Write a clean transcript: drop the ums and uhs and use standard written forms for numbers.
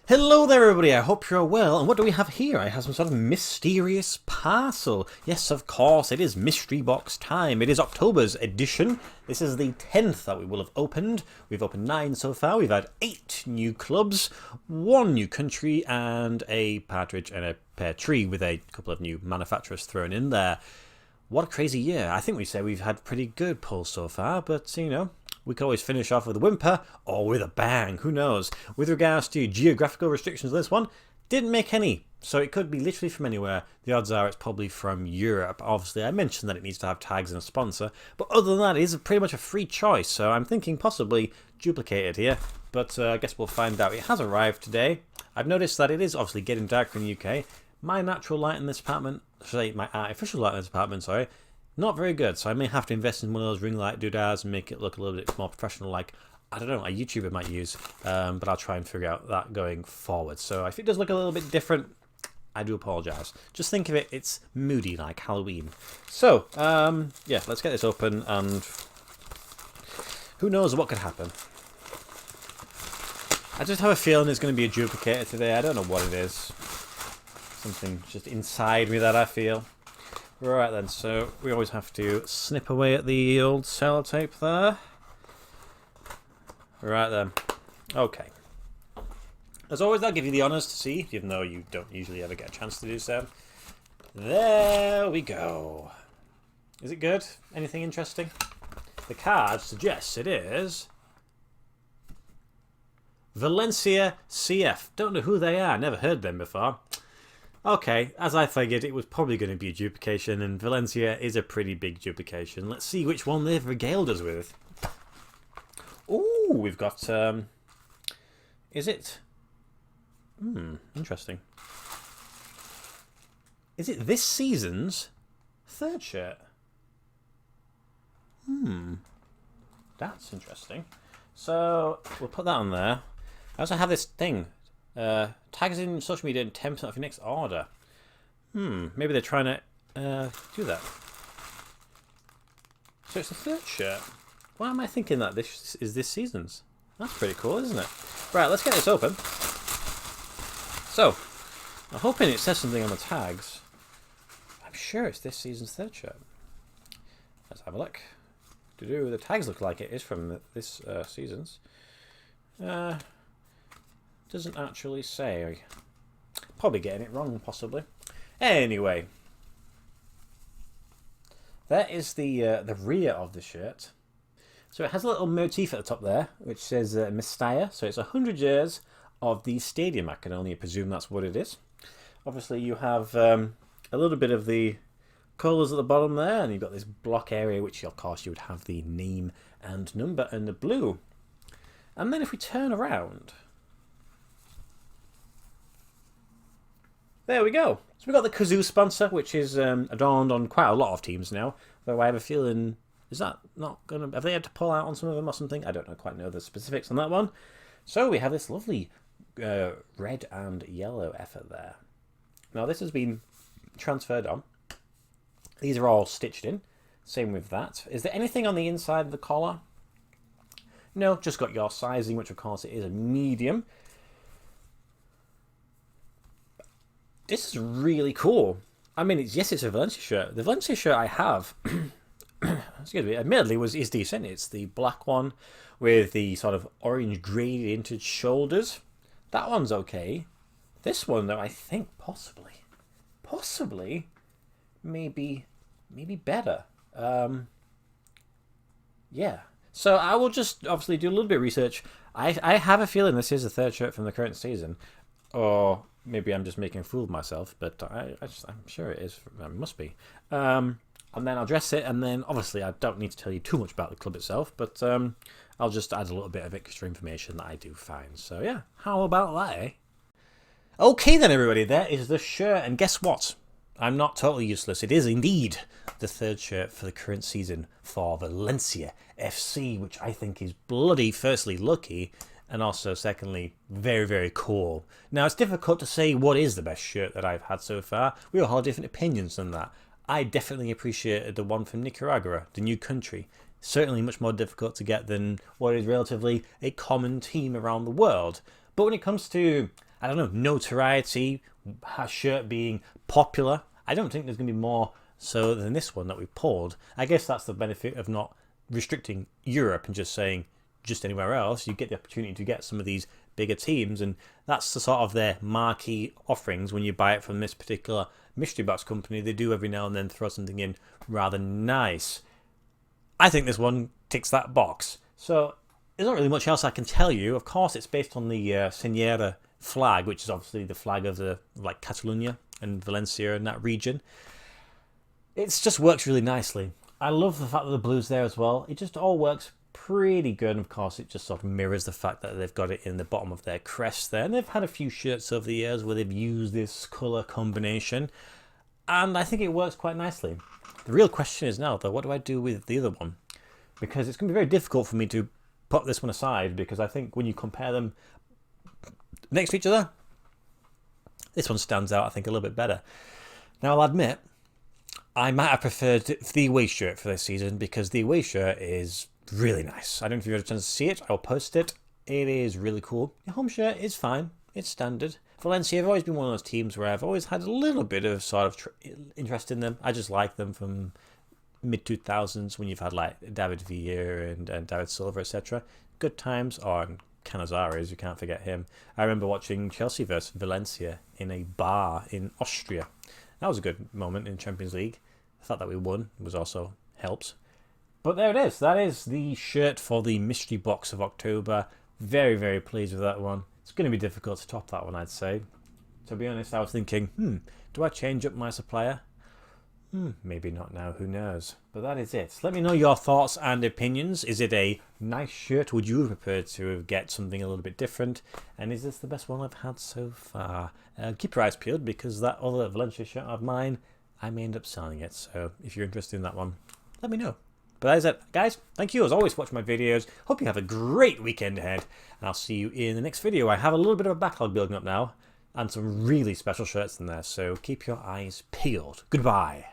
Hello there everybody, I hope you're well, and what do we have here? I have some sort of mysterious parcel. Yes, of course, it is mystery box time. It is October's edition. This is the 10th that we will have opened. We've opened 9 so far. We've had 8 new clubs, 1 new country, and a partridge and a pear tree with a couple of new manufacturers thrown in there. What a crazy year. I think we say we've had pretty good pulls so far, but you know, we could always finish off with a whimper or with a bang, who knows. With regards to geographical restrictions, this one didn't make any, so it could be literally from anywhere. The odds are it's probably from Europe. Obviously, I mentioned that it needs to have tags and a sponsor, but other than that, it is pretty much a free choice, so I'm thinking possibly duplicated here, but I guess we'll find out. It has arrived today. I've noticed that it is obviously getting darker in the UK. My natural light in this apartment, sorry, my artificial light in this apartment, sorry, not very good, so I may have to invest in one of those ring light doodads and make it look a little bit more professional, like, I don't know, a YouTuber might use, but I'll try and figure out that going forward. So if it does look a little bit different, I do apologise. Just think of it, it's moody like Halloween. So, yeah, let's get this open, and who knows what could happen. I just have a feeling it's going to be a duplicator today. I don't know what it is. Something just inside me that I feel. Right then, so we always have to snip away at the old sellotape there. Right then. Okay. As always, I'll give you the honours to see, even though you don't usually ever get a chance to do so. There we go. Is it good? Anything interesting? The card suggests it is Valencia CF. Don't know who they are, never heard them before. Okay, as I figured, it was probably going to be a duplication, and Valencia is a pretty big duplication. Let's see which one they've regaled us with. Ooh, we've got, is it? Interesting. Is it this season's 3rd shirt? That's interesting. So, we'll put that on there. I also have this thing. Tags in social media and 10% off your next order. Maybe they're trying to do that. So it's the 3rd shirt. Why am I thinking that this is this season's? That's pretty cool, isn't it? Right, let's get this open. So, I'm hoping it says something on the tags. I'm sure it's this season's 3rd shirt. Let's have a look. The tags look like it is from this season's. Doesn't actually say. Probably getting it wrong, possibly. Anyway, that is the rear of the shirt. So it has a little motif at the top there, which says Mestalla. So it's 100 years of the stadium. I can only presume that's what it is. Obviously, you have a little bit of the colours at the bottom there, and you've got this block area, which of course you would have the name and number and the blue. And then if we turn around, there we go. So we've got the Kazoo sponsor, which is adorned on quite a lot of teams now. Though I have a feeling, is that not going to... Have they had to pull out on some of them or something? I don't quite know the specifics on that one. So we have this lovely red and yellow effort there. Now this has been transferred on. These are all stitched in. Same with that. Is there anything on the inside of the collar? No, just got your sizing, which of course it is a medium. This is really cool. I mean, yes, it's a Valencia shirt. The Valencia shirt I have, excuse me, admittedly is decent. It's the black one with the sort of orange gradiented shoulders. That one's okay. This one, though, I think possibly, maybe better. Yeah. So I will just obviously do a little bit of research. I have a feeling this is the 3rd shirt from the current season, or maybe I'm just making a fool of myself, but I'm sure it is. It must be. And then I'll dress it, and then obviously I don't need to tell you too much about the club itself, but I'll just add a little bit of extra information that I do find. So yeah, how about that, eh? Okay then, everybody, there is the shirt, and guess what? I'm not totally useless. It is indeed the 3rd shirt for the current season for Valencia FC, which I think is bloody, firstly, lucky, and also, secondly, very, very cool. Now, it's difficult to say what is the best shirt that I've had so far. We all have different opinions on that. I definitely appreciated the one from Nicaragua, the new country. Certainly much more difficult to get than what is relatively a common team around the world. But when it comes to I don't know, notoriety, shirt being popular. I don't think there's going to be more so than this one that we pulled. I guess that's the benefit of not restricting Europe and just saying just anywhere else. You get the opportunity to get some of these bigger teams, and that's the sort of their marquee offerings when you buy it from this particular mystery box company. They do every now and then throw something in rather nice. I think this one ticks that box. So there's not really much else I can tell you. Of course, it's based on the Senyera flag, which is obviously the flag of the Catalonia and Valencia in that region. It just works really nicely. I love the fact that the blue's there as well. It just all works pretty good. And of course, it just sort of mirrors the fact that they've got it in the bottom of their crest there. And they've had a few shirts over the years where they've used this colour combination. And I think it works quite nicely. The real question is now, though, what do I do with the other one? Because it's going to be very difficult for me to put this one aside, because I think when you compare them next to each other, this one stands out, I think, a little bit better. Now, I'll admit, I might have preferred the away shirt for this season, because the away shirt is really nice. I don't know if you've had a chance to see it. I'll post it. It is really cool. The home shirt is fine. It's standard. Valencia have always been one of those teams where I've always had a little bit of sort of interest in them. I just like them from mid-2000s when you've had like David Villa and David Silva, etc. Good times. And Canizares, you can't forget him. I remember watching Chelsea versus Valencia in a bar in Austria. That was a good moment in Champions League. The fact that we won was also helps. But there it is. That is the shirt for the mystery box of October. Very, very pleased with that one. It's going to be difficult to top that one, I'd say. To be honest, I was thinking, do I change up my supplier? Maybe not now, who knows. But that is it. Let me know your thoughts and opinions. Is it a nice shirt? Would you have preferred to get something a little bit different? And is this the best one I've had so far? Keep your eyes peeled, because that other Valencia shirt of mine, I may end up selling it. So if you're interested in that one, let me know. But that is it, guys. Thank you as always for watching my videos. Hope you have a great weekend ahead. And I'll see you in the next video. I have a little bit of a backlog building up now, and some really special shirts in there. So keep your eyes peeled. Goodbye.